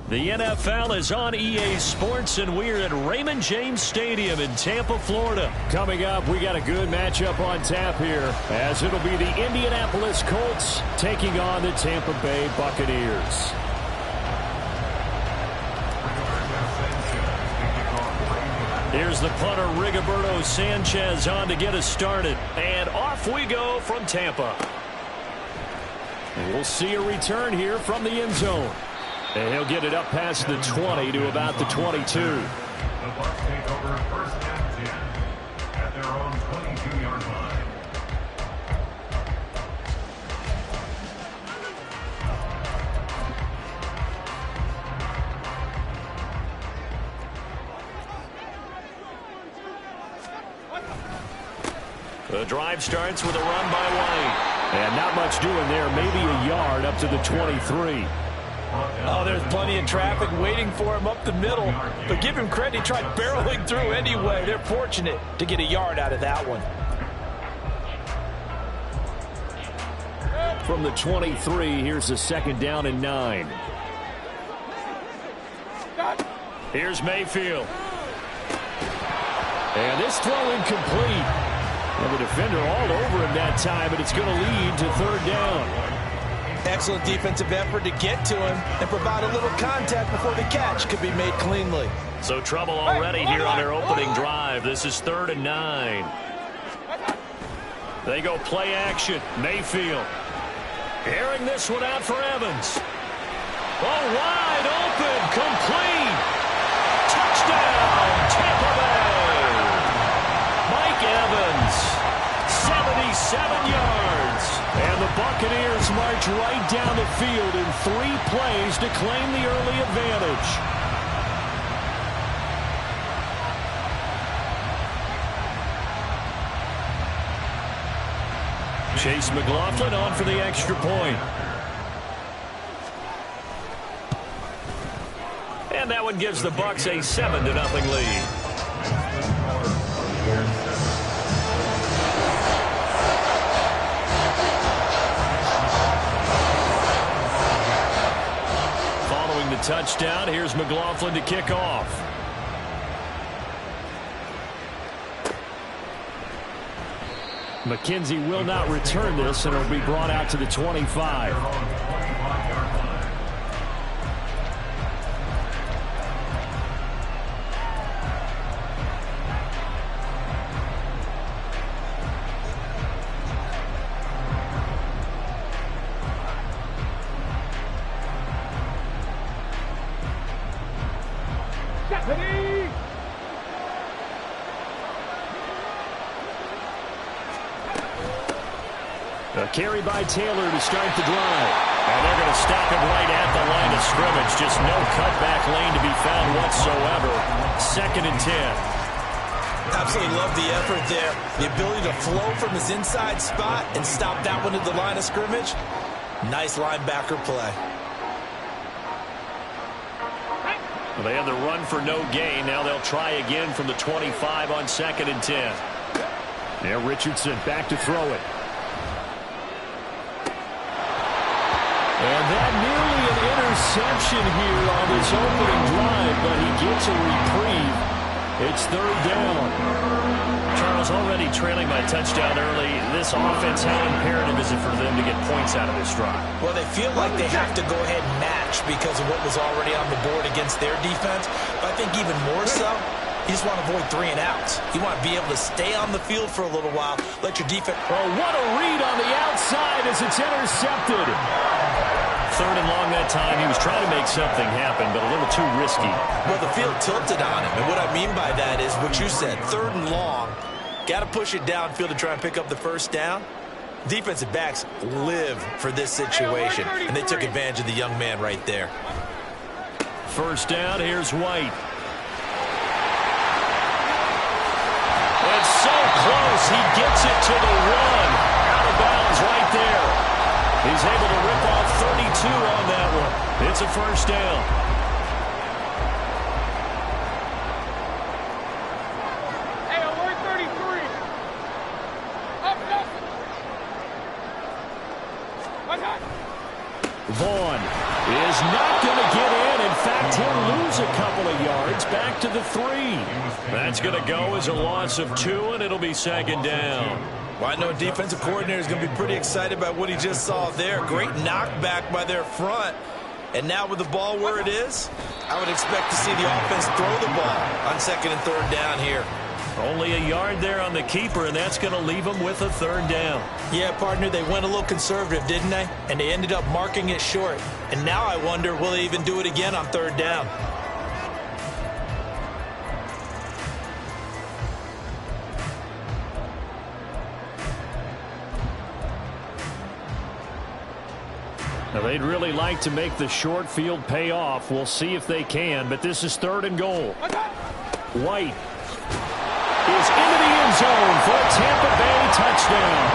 The NFL is on EA Sports, and we're at Raymond James Stadium in Tampa, Florida. Coming up, we got a good matchup on tap here, as it'll be the Indianapolis Colts taking on the Tampa Bay Buccaneers. Here's the punter, Rigoberto Sanchez, on to get us started. And off we go from Tampa. And we'll see a return here from the end zone. And he'll get it up past the 20 to about the 22. The Bucs take over first and 10 at their own 22-yard line. The drive starts with a run by White. And not much doing there, maybe a yard up to the 23. Oh, there's plenty of traffic waiting for him up the middle. But give him credit, he tried barreling through anyway. They're fortunate to get a yard out of that one. From the 23, here's the 2nd down and 9. Here's Mayfield. And this throw incomplete. And the defender all over him that time, but it's going to lead to 3rd down. Excellent defensive effort to get to him and provide a little contact before the catch could be made cleanly. So trouble already here on their opening drive. This is 3rd and 9. They go play action. Mayfield. Airing this one out for Evans. Oh, wide open. Complete. Touchdown, Tampa Bay. Mike Evans. 77 yards. And the Buccaneers march right down the field in 3 plays to claim the early advantage. Chase McLaughlin on for the extra point. And that one gives the Bucs a 7-0 lead. The touchdown. Here's McLaughlin to kick off. McKenzie will not return this, and it'll be brought out to the 25. A carry by Taylor to start the drive. And they're going to stop him right at the line of scrimmage. Just no cutback lane to be found whatsoever. 2nd and 10. Absolutely love the effort there. The ability to flow from his inside spot and stop that one at the line of scrimmage. Nice linebacker play. Well, they had the run for no gain. Now they'll try again from the 25 on 2nd and 10. Now Richardson back to throw it. And that nearly an interception here on this opening drive, but he gets a reprieve. It's 3rd down. Charles, already trailing by touchdown early. This offense, how imperative is it for them to get points out of this drive? Well, they feel like they have to go ahead and match because of what was already on the board against their defense. But I think even more so, you just want to avoid 3 and outs. You want to be able to stay on the field for a little while, let your defense... Oh, what a read on the outside as it's intercepted. 3rd and long that time. He was trying to make something happen, but a little too risky. Well, the field tilted on him, and what I mean by that is what you said, 3rd and long. Got to push it downfield to try and pick up the 1st down. Defensive backs live for this situation, and they took advantage of the young man right there. 1st down, here's White. It's so close, he gets it to the 1. Out of bounds right there. He's able to rip off 32 on that one. It's a 1st down. Hey, alert 33. Up. Vaughn is not going to get in, and he'll lose a couple of yards back to the 3. That's going to go as a loss of 2, and it'll be second down. Well, I know a defensive coordinator is going to be pretty excited about what he just saw there. Great knockback by their front. And now with the ball where it is, I would expect to see the offense throw the ball on second and third down here. Only a yard there on the keeper, and that's going to leave them with a third down. Yeah, partner, they went a little conservative, didn't they? And they ended up marking it short. And now I wonder, will they even do it again on third down? Now, they'd really like to make the short field pay off. We'll see if they can, but this is 3rd and goal. White is into the end zone for a Tampa Bay touchdown.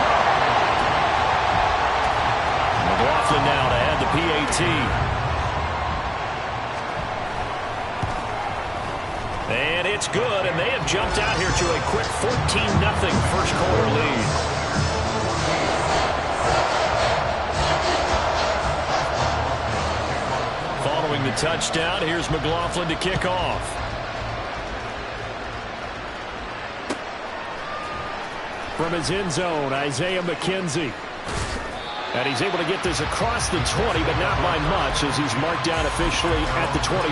McLaughlin now to add the PAT. And it's good, and they have jumped out here to a quick 14-0 first quarter lead. Following the touchdown, here's McLaughlin to kick off. From his end zone, Isaiah McKenzie. And he's able to get this across the 20, but not by much as he's marked down officially at the 21.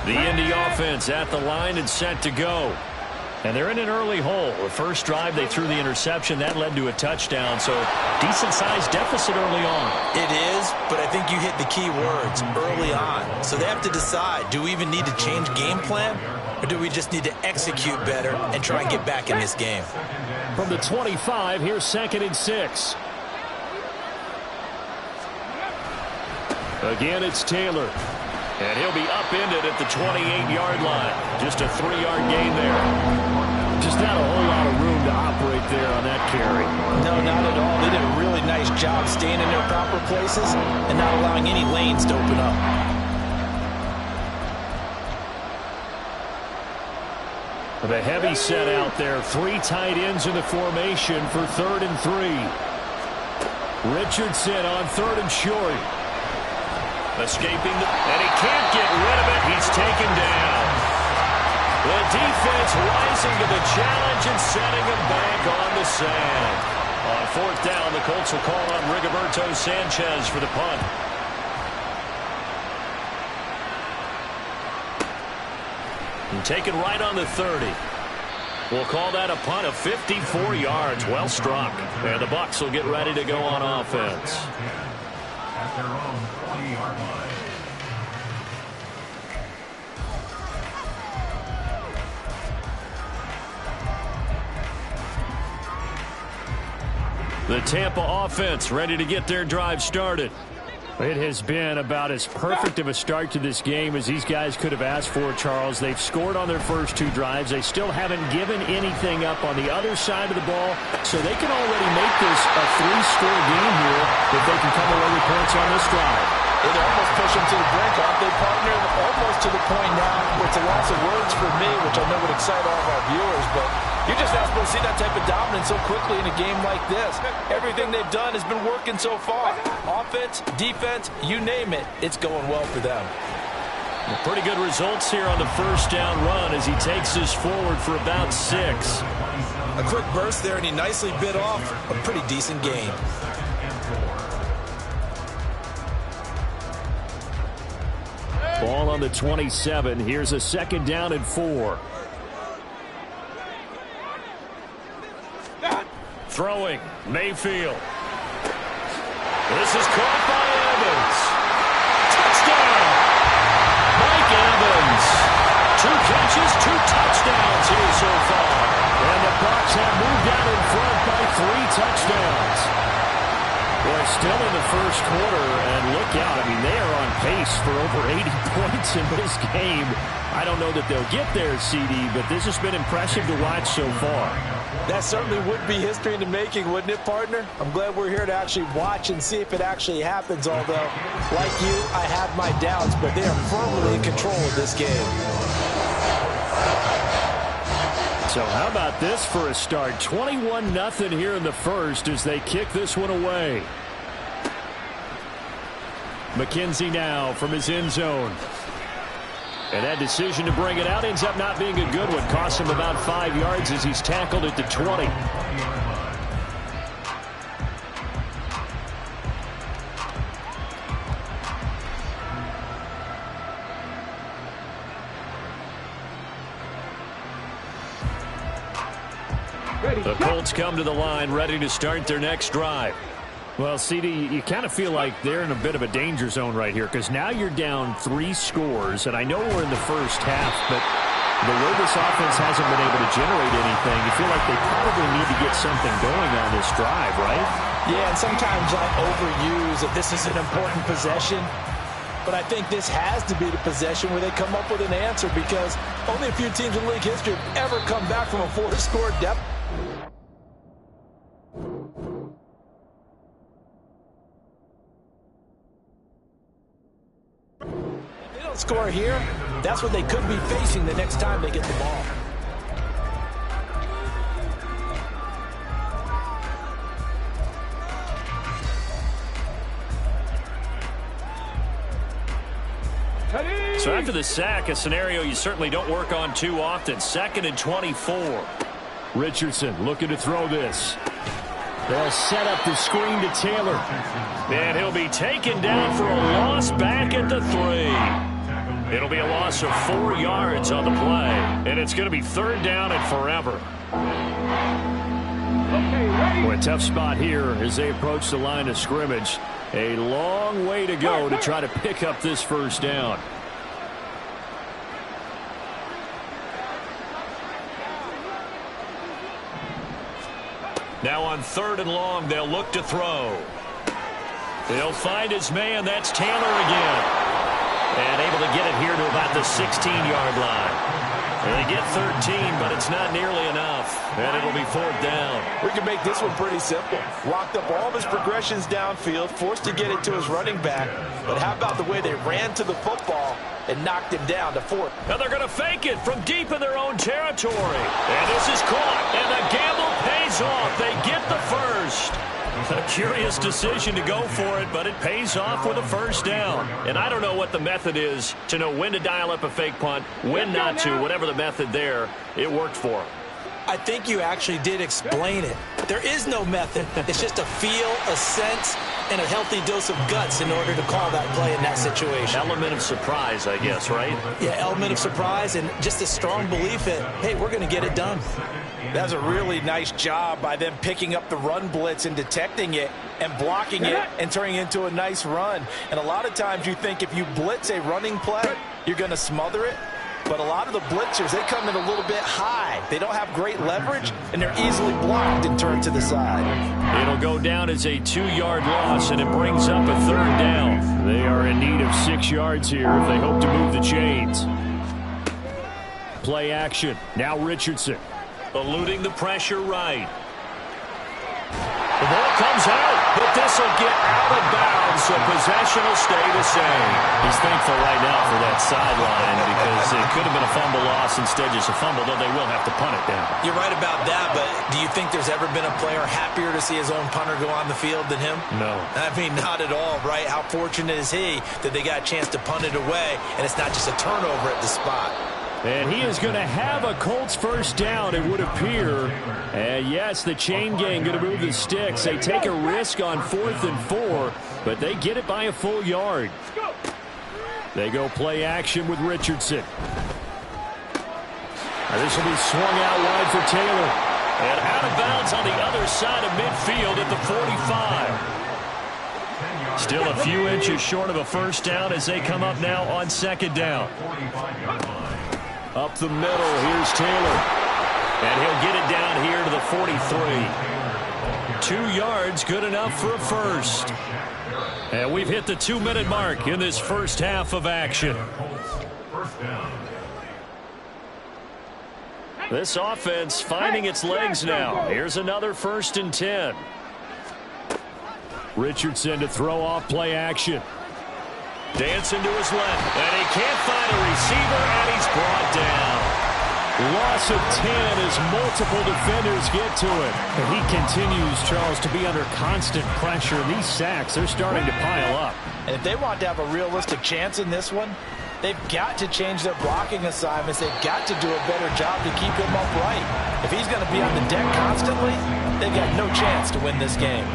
The Indy offense at the line and set to go. And they're in an early hole. The first drive, they threw the interception. That led to a touchdown, so decent-sized deficit early on. It is, but I think you hit the key words, early on. So they have to decide, do we even need to change game plan, or do we just need to execute better and try and get back in this game? From the 25, here's 2nd and 6. Again, it's Taylor. And he'll be upended at the 28-yard line. Just a 3-yard gain there. Just not a whole lot of room to operate there on that carry. No, not at all. They did a really nice job staying in their proper places and not allowing any lanes to open up. With a heavy set out there, 3 tight ends in the formation for 3rd and 3. Richardson on 3rd and short. Escaping, and he can't get rid of it. He's taken down. The defense rising to the challenge and setting him back on the sand. On 4th down, the Colts will call on Rigoberto Sanchez for the punt. And taken right on the 30. We'll call that a punt of 54 yards. Well struck. And the Bucs will get ready to go on offense. At their own 20-yard line. The Tampa offense ready to get their drive started. It has been about as perfect of a start to this game as these guys could have asked for, Charles. They've scored on their first 2 drives. They still haven't given anything up on the other side of the ball, so they can already make this a 3-score game here if they can come away with points on this drive. They almost push them to the brink, aren't they, partner? Almost to the point now where it's a loss of words for me, which I know would excite all of our viewers, but you're just not supposed to see that type of dominance so quickly in a game like this. Everything they've done has been working so far. Offense, defense, you name it, it's going well for them. Well, pretty good results here on the first down run as he takes this forward for about 6. A quick burst there, and he nicely bit off a pretty decent gain. Ball on the 27. Here's a 2nd down and 4. Throwing, Mayfield. This is caught by Evans. Touchdown! Mike Evans. 2 catches, 2 touchdowns here so far. And the Bucs have moved out in front by 3 touchdowns. Well, still in the first quarter, and look out. I mean, they are on pace for over 80 points in this game. I don't know that they'll get there, CD, but this has been impressive to watch so far. That certainly would be history in the making, wouldn't it, partner? I'm glad we're here to actually watch and see if it actually happens, although, like you, I have my doubts, but they are firmly in control of this game. So how about this for a start? 21-0 here in the first as they kick this one away. McKenzie now from his end zone. And that decision to bring it out ends up not being a good one. Costs him about 5 yards as he's tackled at the 20. The Colts come to the line, ready to start their next drive. Well, CD, you kind of feel like they're in a bit of a danger zone right here because now you're down 3 scores, and I know we're in the first half, but the way this offense hasn't been able to generate anything, you feel like they probably need to get something going on this drive, right? Yeah, and sometimes I overuse that this is an important possession, but I think this has to be the possession where they come up with an answer because only a few teams in league history have ever come back from a 4-score deficit. Score here, that's what they could be facing the next time they get the ball. So after the sack, a scenario you certainly don't work on too often. 2nd and 24. Richardson looking to throw this. They'll set up the screen to Taylor. And he'll be taken down for a loss back at the 3. It'll be a loss of 4 yards on the play. And it's going to be 3rd down and forever. Well, a tough spot here as they approach the line of scrimmage. A long way to go to try to pick up this 1st down. Now on 3rd and long, they'll look to throw. They'll find his man. That's Taylor again. And able to get it here to about the 16-yard line. And they get 13, but it's not nearly enough. And it'll be 4th down. We can make this one pretty simple. Locked up all of his progressions downfield, forced to get it to his running back. But how about the way they ran to the football and knocked him down to 4th? Now they're going to fake it from deep in their own territory. And this is caught. And the gamble pays off. They get the first. A curious decision to go for it, but it pays off with a 1st down. And I don't know what the method is to know when to dial up a fake punt, when not to, whatever the method there, it worked for him. I think you actually did explain it. There is no method. It's just a feel, a sense, and a healthy dose of guts in order to call that play in that situation. Element of surprise, I guess, right? Yeah, element of surprise and just a strong belief that, hey, we're going to get it done. That's a really nice job by them picking up the run blitz and detecting it and blocking it and turning it into a nice run. And a lot of times you think if you blitz a running play, you're going to smother it. But a lot of the blitzers, they come in a little bit high. They don't have great leverage, and they're easily blocked and turned to the side. It'll go down as a 2-yard loss, and it brings up a 3rd down. They are in need of 6 yards here if they hope to move the chains. Play action. Now Richardson. Eluding the pressure right. The ball comes out, but this will get out of bounds, so possession will stay the same. He's thankful right now for that sideline because it could have been a fumble loss, instead just a fumble, though they will have to punt it down. You're right about that, but do you think there's ever been a player happier to see his own punter go on the field than him? No. I mean, not at all, right? How fortunate is he that they got a chance to punt it away, and it's not just a turnover at the spot. And he is going to have a Colts 1st down, it would appear. And yes, the chain gang going to move the sticks. They take a risk on 4th and 4, but they get it by a full yard. They go play action with Richardson. Now this will be swung out wide for Taylor. And out of bounds on the other side of midfield at the 45. Still a few inches short of a 1st down as they come up now on 2nd down. Up the middle, here's Taylor. And he'll get it down here to the 43. 2 yards, good enough for a 1st. And we've hit the 2-minute mark in this first half of action. This offense finding its legs now. Here's another 1st and 10. Richardson to throw off play action. Dancing to his left, and he can't find a receiver, and he's brought down. Loss of 10 as multiple defenders get to it. And he continues, Charles, to be under constant pressure. These sacks, they're starting to pile up. And if they want to have a realistic chance in this one, they've got to change their blocking assignments. They've got to do a better job to keep him upright. If he's going to be on the deck constantly, they've got no chance to win this game.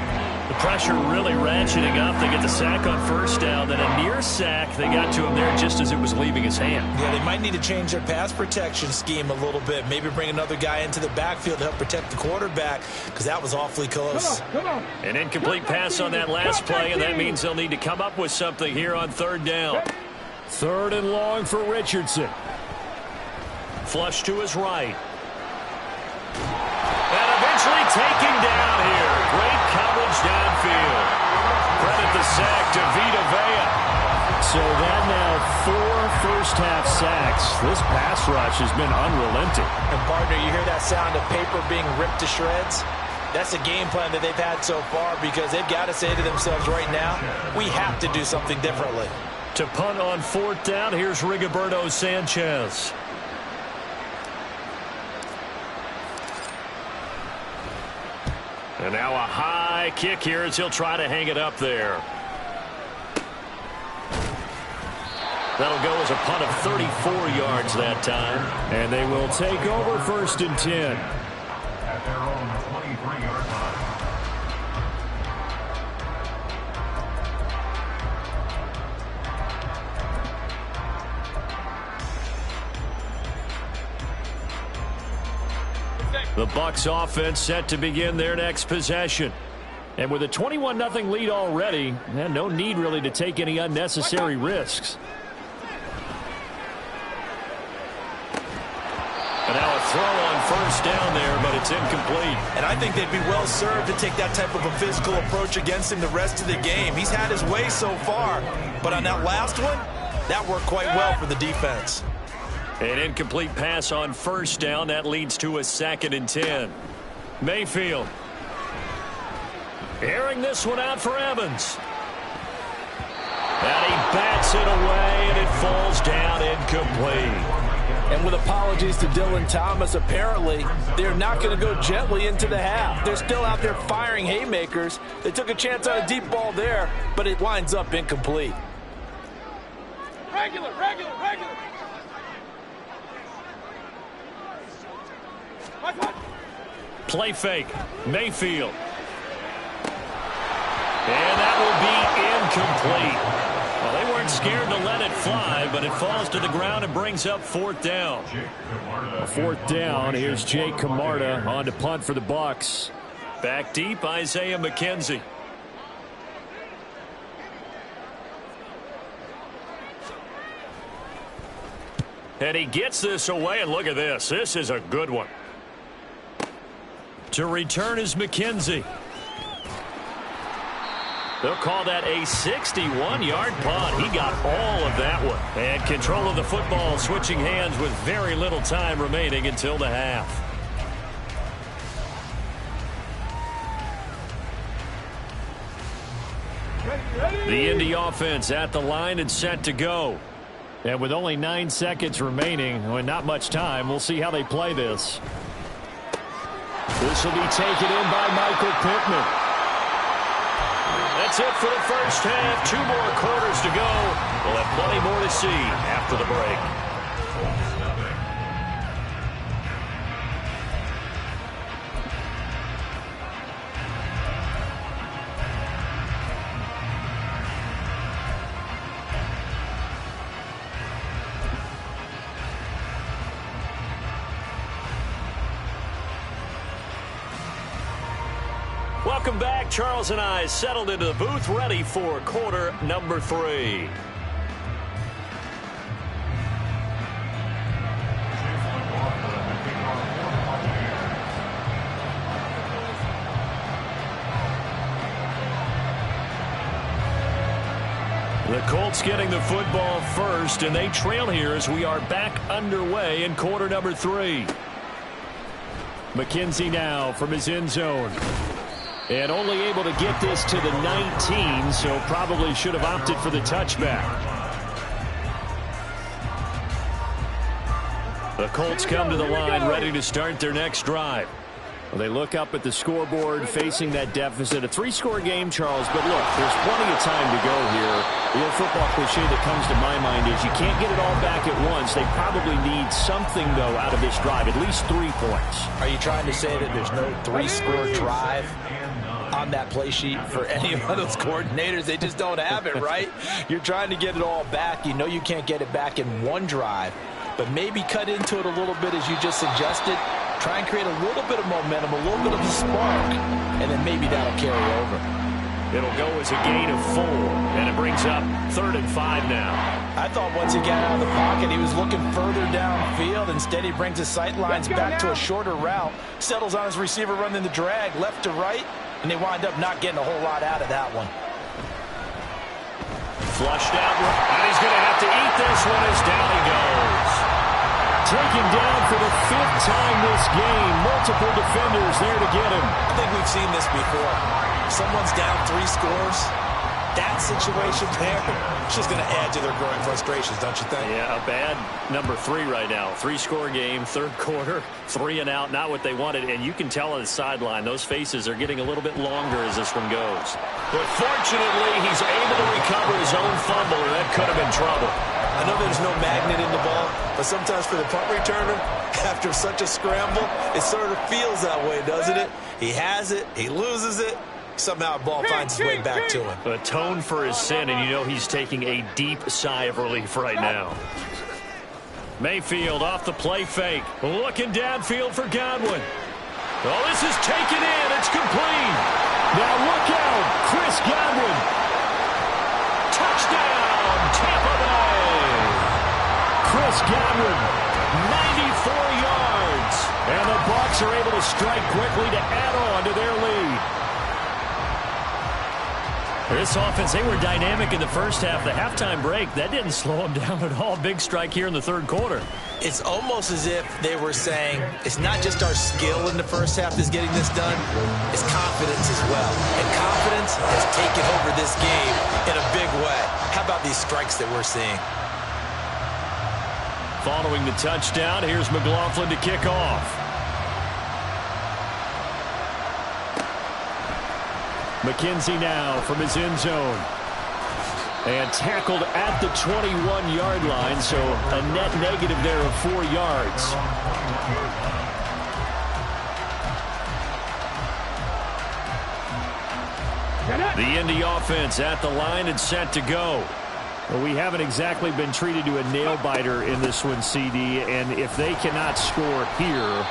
The pressure really ratcheting up. They get the sack on first down, then a near sack. They got to him there just as it was leaving his hand. Yeah, they might need to change their pass protection scheme a little bit. Maybe bring another guy into the backfield to help protect the quarterback, because that was awfully close. Come on. An incomplete pass on that last play, and that means they'll need to come up with something here on third down. Third and long for Richardson. Flush to his right. And eventually taken down here. Great coverage downfield. Credit the sack to Vita Vea. So that now 4 first-half sacks. This pass rush has been unrelenting. And, partner, you hear that sound of paper being ripped to shreds? That's a game plan that they've had so far, because they've got to say to themselves right now, we have to do something differently. To punt on fourth down, here's Rigoberto Sanchez. And now a high kick here as he'll try to hang it up there. That'll go as a punt of 34 yards that time. And they will take over first and 10. At their own 23-yard line. The Bucs offense set to begin their next possession. And with a 21-0 lead already, no need really to take any unnecessary risks. And now a throw on first down there, but it's incomplete. And I think they'd be well served to take that type of a physical approach against him the rest of the game. He's had his way so far, but on that last one, that worked quite well for the defense. An incomplete pass on first down. That leads to a 2nd and 10. Mayfield. Airing this one out for Evans. And he bats it away, and it falls down incomplete. And with apologies to Dylan Thomas, apparently they're not going to go gently into the half. They're still out there firing haymakers. They took a chance on a deep ball there, but it winds up incomplete. Regular. Play fake. Mayfield. And that will be incomplete. Well, they weren't scared to let it fly, but it falls to the ground and brings up fourth down. Fourth down. Here's Jake Camarda on to punt for the Bucs. Back deep, Isaiah McKenzie. And he gets this away, and look at this. This is a good one. To return is McKenzie. They'll call that a 61-yard punt. He got all of that one. And control of the football switching hands with very little time remaining until the half. The Indy offense at the line and set to go. And with only 9 seconds remaining, and not much time, we'll see how they play this. This will be taken in by Michael Pittman. That's it for the first half. 2 more quarters to go. We'll have plenty more to see after the break. Welcome back. Charles and I settled into the booth, ready for quarter number 3. The Colts getting the football first, and they trail here as we are back underway in quarter number 3. McKenzie now from his end zone. And only able to get this to the 19, so probably should have opted for the touchback. The Colts come to the line, ready to start their next drive. Well, they look up at the scoreboard, facing that deficit. A 3-score game, Charles, but look, there's plenty of time to go here. The old football cliche that comes to my mind is you can't get it all back at once. They probably need something, though, out of this drive, at least 3 points. Are you trying to say that there's no 3-score drive on that play sheet for any of those coordinators? They just don't have it, right? You're trying to get it all back. You know you can't get it back in one drive, but maybe cut into it a little bit as you just suggested. Try and create a little bit of momentum, a little bit of a spark, and then maybe that'll carry over. It'll go as a gain of 4, and it brings up 3rd and 5 now. I thought once he got out of the pocket, he was looking further downfield. Instead, he brings his sight lines back to a shorter route, settles on his receiver running the drag left to right, and they wind up not getting a whole lot out of that one. Flushed out, and he's going to have to eat this one as down he goes. Taken down for the 5th time this game. Multiple defenders there to get him. I think we've seen this before. Someone's down 3 scores. That situation there, it's just going to add to their growing frustrations, don't you think? Yeah, a bad number 3 right now. 3-score game, 3rd quarter, 3 and out, not what they wanted. And you can tell on the sideline, those faces are getting a little bit longer as this one goes. But fortunately, he's able to recover his own fumble, or that could have been trouble. I know there's no magnet in the ball, but sometimes for the punt returner, after such a scramble, it sort of feels that way, doesn't it? He has it, he loses it. Somehow the ball finds its way back to him. Atone for his sin, and you know he's taking a deep sigh of relief right now. Mayfield off the play fake. Looking downfield for Godwin. Oh, this is taken in. It's complete. Now look out. Chris Godwin. Touchdown, Tampa Bay. Chris Godwin, 94 yards. And the Bucs are able to strike quickly to add on to their lead. This offense, they were dynamic in the first half. The halftime break, that didn't slow them down at all. Big strike here in the 3rd quarter. It's almost as if they were saying, it's not just our skill in the first half that's getting this done, it's confidence as well. And confidence has taken over this game in a big way. How about these strikes that we're seeing? Following the touchdown, here's McLaughlin to kick off. McKenzie now from his end zone. And tackled at the 21-yard line, so a net negative there of 4 yards. The Indy offense at the line and set to go. Well, we haven't exactly been treated to a nail-biter in this one, CD, and if they cannot score here,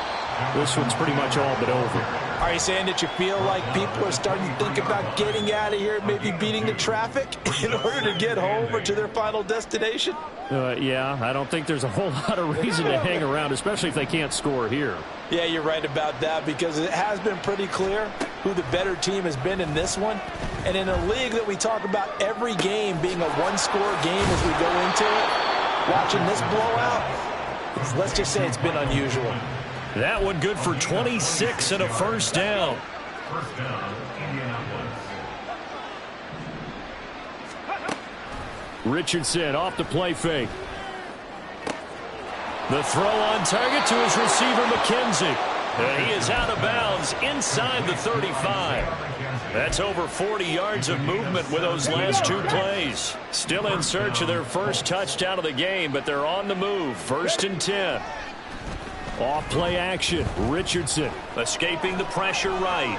this one's pretty much all but over. Are you saying that you feel like people are starting to think about getting out of here, maybe beating the traffic in order to get home or to their final destination? Yeah, I don't think there's a whole lot of reason to hang around, especially if they can't score here. Yeah, you're right about that, because it has been pretty clear who the better team has been in this one. And in a league that we talk about every game being a 1-score game as we go into it, watching this blowout, let's just say it's been unusual. That one good for 26 and a first down. First down, Indianapolis. Richardson off the play fake. The throw on target to his receiver, McKenzie. And he is out of bounds inside the 35. That's over 40 yards of movement with those last 2 plays. Still in search of their first touchdown of the game, but they're on the move. 1st and 10. Off play action. Richardson escaping the pressure right.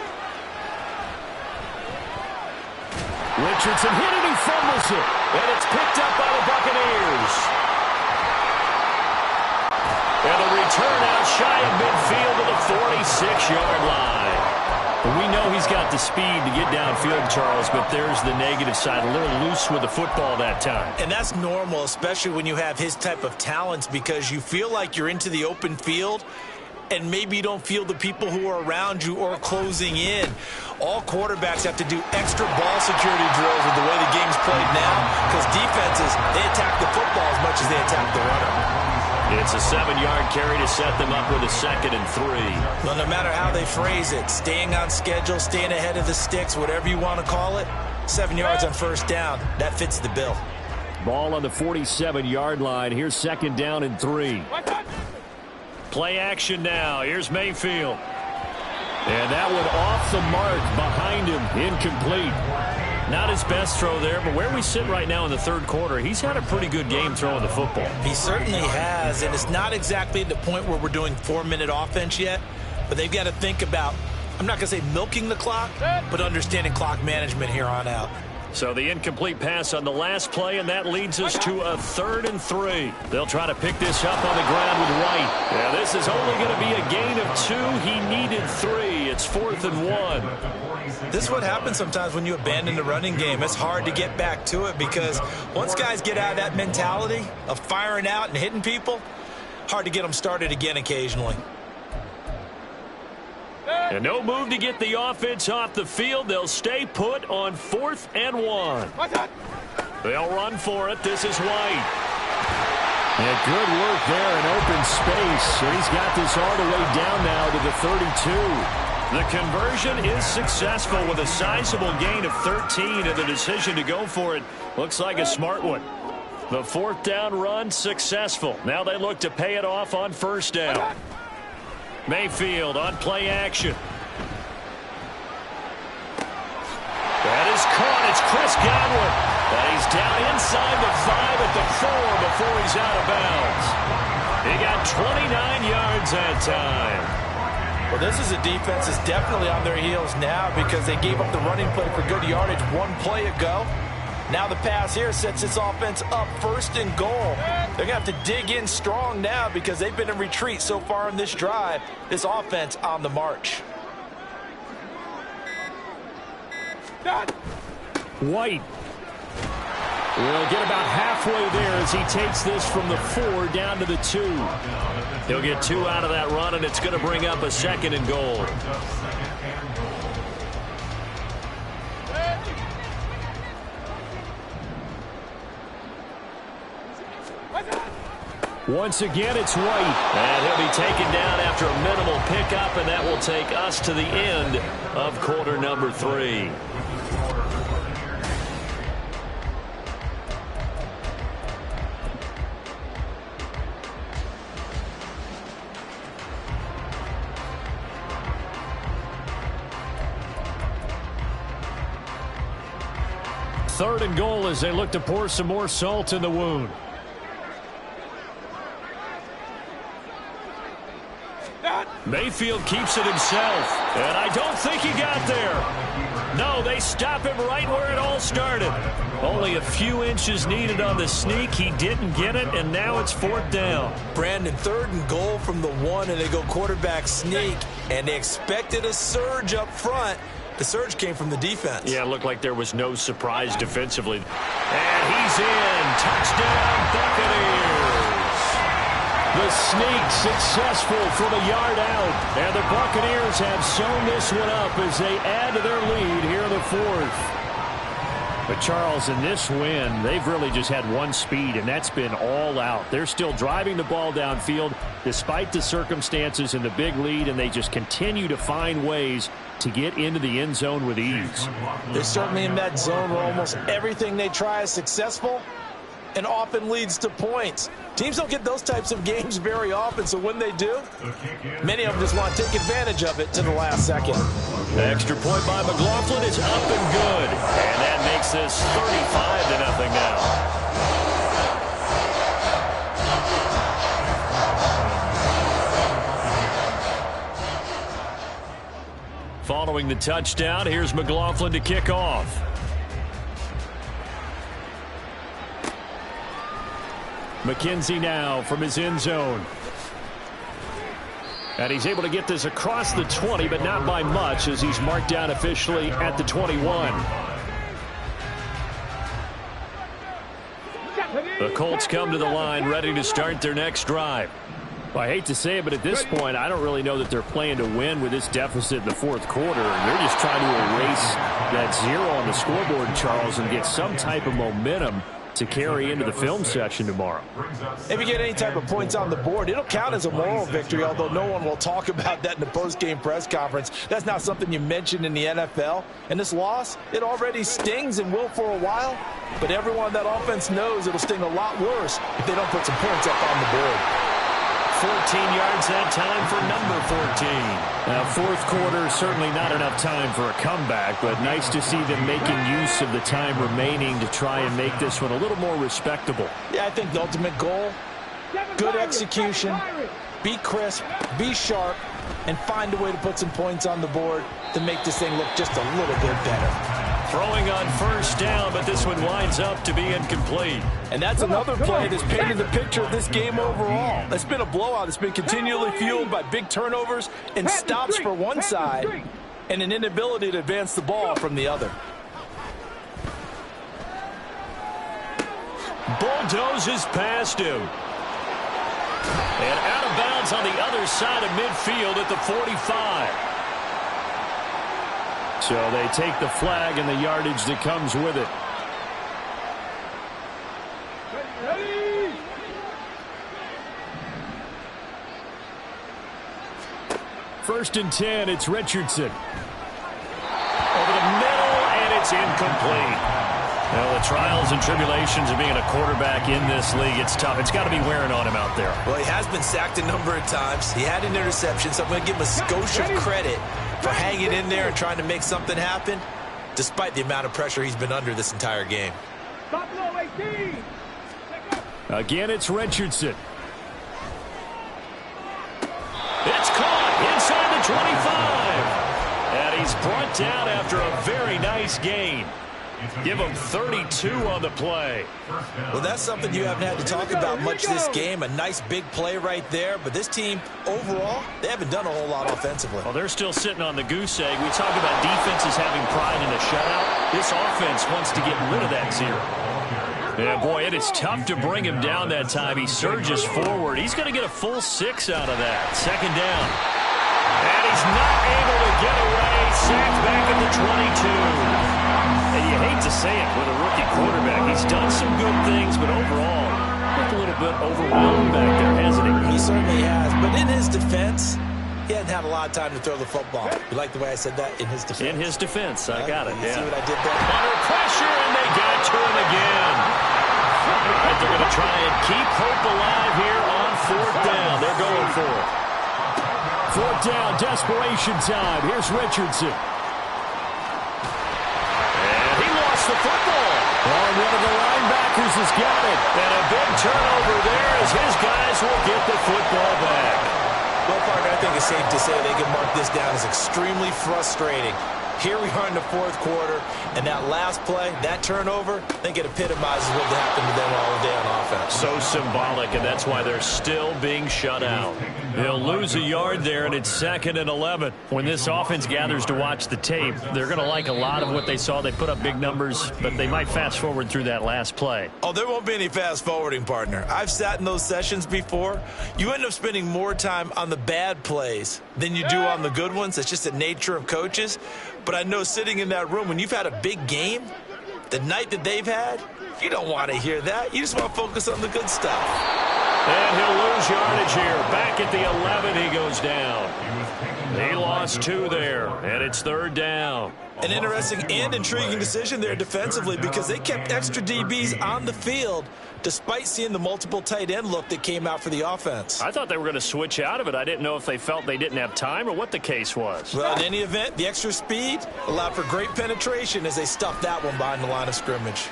Richardson hit it, he fumbles it. And it's picked up by the Buccaneers. And the return out shy of midfield to the 46-yard line. We know he's got the speed to get downfield, Charles, but there's the negative side. A little loose with the football that time. And that's normal, especially when you have his type of talents, because you feel like you're into the open field and maybe you don't feel the people who are around you or closing in. All quarterbacks have to do extra ball security drills with the way the game's played now, because defenses, they attack the football as much as they attack the runner. It's a 7-yard carry to set them up with a 2nd and 3. Well, no matter how they phrase it, staying on schedule, staying ahead of the sticks, whatever you want to call it, 7 yards on first down, that fits the bill. Ball on the 47-yard line. Here's 2nd down and 3. Play action now. Here's Mayfield. And that one off the mark behind him. Incomplete. Not his best throw there, but where we sit right now in the third quarter, he's had a pretty good game throwing the football. He certainly has, and it's not exactly the point where we're doing 4-minute offense yet, but they've got to think about, I'm not going to say milking the clock, but understanding clock management here on out. So the incomplete pass on the last play, and that leads us to a 3rd and 3. They'll try to pick this up on the ground with White. Yeah, this is only going to be a gain of 2. He needed 3. It's 4th and 1. This is what happens sometimes when you abandon the running game. It's hard to get back to it because once guys get out of that mentality of firing out and hitting people, hard to get them started again occasionally. And no move to get the offense off the field. They'll stay put on 4th and 1. They'll run for it. This is White. And good work there in open space. And he's got this all the way down now to the 32. The conversion is successful with a sizable gain of 13, and the decision to go for it looks like a smart one. The 4th down run successful. Now they look to pay it off on 1st down. Mayfield on play action. That is caught. It's Chris Godwin. And he's down inside the 5 at the 4 before he's out of bounds. He got 29 yards that time. Well, this is a defense that's definitely on their heels now because they gave up the running play for good yardage 1 play ago. Now the pass here sets this offense up 1st and goal. They're going to have to dig in strong now because they've been in retreat so far in this drive. This offense on the march. White will get about halfway there as he takes this from the 4 down to the 2. He'll get 2 out of that run, and it's going to bring up a 2nd and goal. Once again, it's White. And he'll be taken down after a minimal pickup, and that will take us to the end of quarter number 3. Third and goal as they look to pour some more salt in the wound. Mayfield keeps it himself, and I don't think he got there. No, they stop him right where it all started. Only a few inches needed on the sneak. He didn't get it, and now it's 4th down. Brandon, 3rd and goal from the 1, and they go quarterback sneak, and they expected a surge up front. The surge came from the defense. Yeah, it looked like there was no surprise defensively. And he's in. Touchdown, Buccaneers. The sneak successful from a yard out. And the Buccaneers have sewn this one up as they add to their lead here in the 4th. But, Charles, in this win, they've really just had one speed, and that's been all out. They're still driving the ball downfield despite the circumstances and the big lead, and they just continue to find ways to get into the end zone with ease. They're certainly in that zone where almost everything they try is successful and often leads to points. Teams don't get those types of games very often, so when they do, many of them just want to take advantage of it to the last second. The extra point by McLaughlin is up and good, and that makes this 35-0 now. Following the touchdown, here's McLaughlin to kick off. McKenzie now from his end zone. And he's able to get this across the 20, but not by much as he's marked down officially at the 21. The Colts come to the line ready to start their next drive. Well, I hate to say it, but at this point, I don't really know that they're playing to win with this deficit in the 4th quarter. They're just trying to erase that 0 on the scoreboard, Charles, and get some type of momentum to carry into the film session tomorrow. If you get any type of points on the board, it'll count as a moral victory, although no one will talk about that in the post-game press conference. That's not something you mentioned in the NFL. And this loss, it already stings and will for a while, but everyone on that offense knows it'll sting a lot worse if they don't put some points up on the board. 14 yards that time for number 14. Now, fourth quarter, certainly not enough time for a comeback, but nice to see them making use of the time remaining to try and make this one a little more respectable. Yeah, I think the ultimate goal, good execution, be crisp, be sharp, and find a way to put some points on the board to make this thing look just a little bit better. Throwing on first down, but this one winds up to be incomplete. And that's another play that's painted the picture of this game overall. It's been a blowout. It's been continually fueled by big turnovers and stops for one side and an inability to advance the ball from the other. Bulldozes past him. And out of bounds on the other side of midfield at the 45. So they take the flag and the yardage that comes with it. First and 10, it's Richardson. Over the middle, and it's incomplete. Well, the trials and tribulations of being a quarterback in this league, it's tough. It's got to be wearing on him out there. Well, he has been sacked a number of times. He had an interception, so I'm going to give him a skosh of credit for hanging in there and trying to make something happen, despite the amount of pressure he's been under this entire game. Again, it's Richardson. It's caught inside the 25. And he's brought down after a very nice gain. Give him 32 on the play. Well, that's something you haven't had to talk about much this game. A nice big play right there. But this team, overall, they haven't done a whole lot offensively. Well, they're still sitting on the goose egg. We talk about defenses having pride in a shutout. This offense wants to get rid of that zero. Yeah, boy, it is tough to bring him down that time. He surges forward. He's going to get a full 6 out of that. Second down. And he's not able to get away. Sacked back at the 22. And you hate to say it with a rookie quarterback. He's done some good things, but overall, looked a little bit overwhelmed back there, hasn't he? He certainly has. But in his defense, he hadn't had a lot of time to throw the football. You like the way I said that? In his defense. In his defense. I got it. You yeah. see what I did there? Under pressure, and they got to him again. All right, they're going to try and keep hope alive here on fourth down. They're going for it. Fourth down, desperation time. Here's Richardson. The football. Oh, one of the linebackers has got it. And a big turnover there as his guys will get the football back. Well, Parker, I think it's safe to say they can mark this down as extremely frustrating. Here we are in the fourth quarter, and that last play, that turnover, I think it epitomizes what happened to them all day on offense. So symbolic, and that's why they're still being shut out. They'll lose a yard there, and it's 2nd and 11. When this offense gathers to watch the tape, they're going to like a lot of what they saw. They put up big numbers, but they might fast forward through that last play. Oh, there won't be any fast forwarding, partner. I've sat in those sessions before. You end up spending more time on the bad plays than you do on the good ones. It's just the nature of coaches. But I know sitting in that room, when you've had a big game, the night that they've had, you don't want to hear that. You just want to focus on the good stuff. And he'll lose yardage here. Back at the 11, he goes down. He lost 2 there, and it's 3rd down. An interesting and intriguing decision there defensively because they kept extra DBs on the field despite seeing the multiple tight end look that came out for the offense. I thought they were going to switch out of it. I didn't know if they felt they didn't have time or what the case was. Well, in any event, the extra speed allowed for great penetration as they stuffed that one behind the line of scrimmage.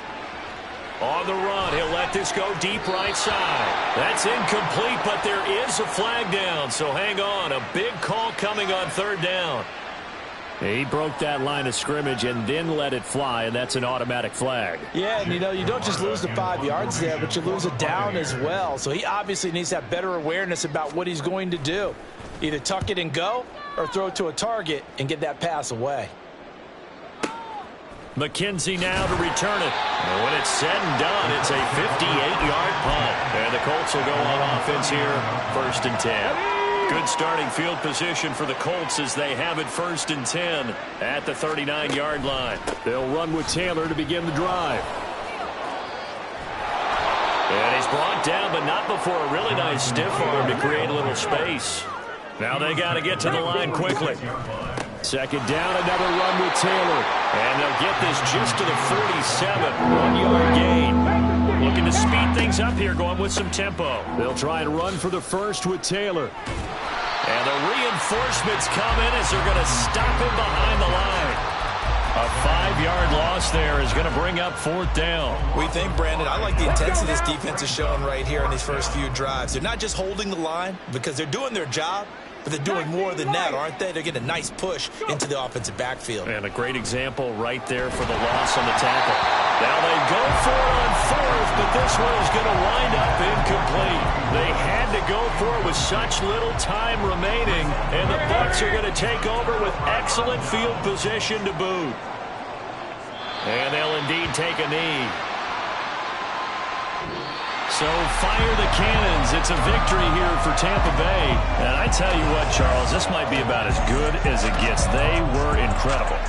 On the run, he'll let this go deep right side. That's incomplete, but there is a flag down, so hang on. A big call coming on 3rd down. He broke that line of scrimmage and then let it fly, and that's an automatic flag. Yeah, and you know, you don't just lose the 5 yards there, but you lose it down as well. So he obviously needs to have better awareness about what he's going to do. Either tuck it and go or throw it to a target and get that pass away. McKenzie now to return it. And when it's said and done, it's a 58-yard punt. And the Colts will go on offense here, 1st and 10. Good starting field position for the Colts as they have it 1st and 10 at the 39-yard line. They'll run with Taylor to begin the drive. And he's brought down, but not before a really nice stiff arm to create a little space. Now they got to get to the line quickly. 2nd down, another run with Taylor. And they'll get this just to the 47, 1-yard gain. Looking to speed things up here, going with some tempo. They'll try and run for the first with Taylor. And the reinforcements come in as they're going to stop him behind the line. A 5-yard loss there is going to bring up 4th down. We think, Brandon, I like the intensity this defense is showing right here in these first few drives. They're not just holding the line because they're doing their job, but they're doing more than that, aren't they? They're getting a nice push into the offensive backfield. And a great example right there for the loss on the tackle. Now they go for it on 4th, but this one is going to wind up incomplete. They had to go for it with such little time remaining, and the Bucs are going to take over with excellent field position to boot. And they'll indeed take a knee. So fire the cannons. It's a victory here for Tampa Bay. And I tell you what, Charles, this might be about as good as it gets. They were incredible.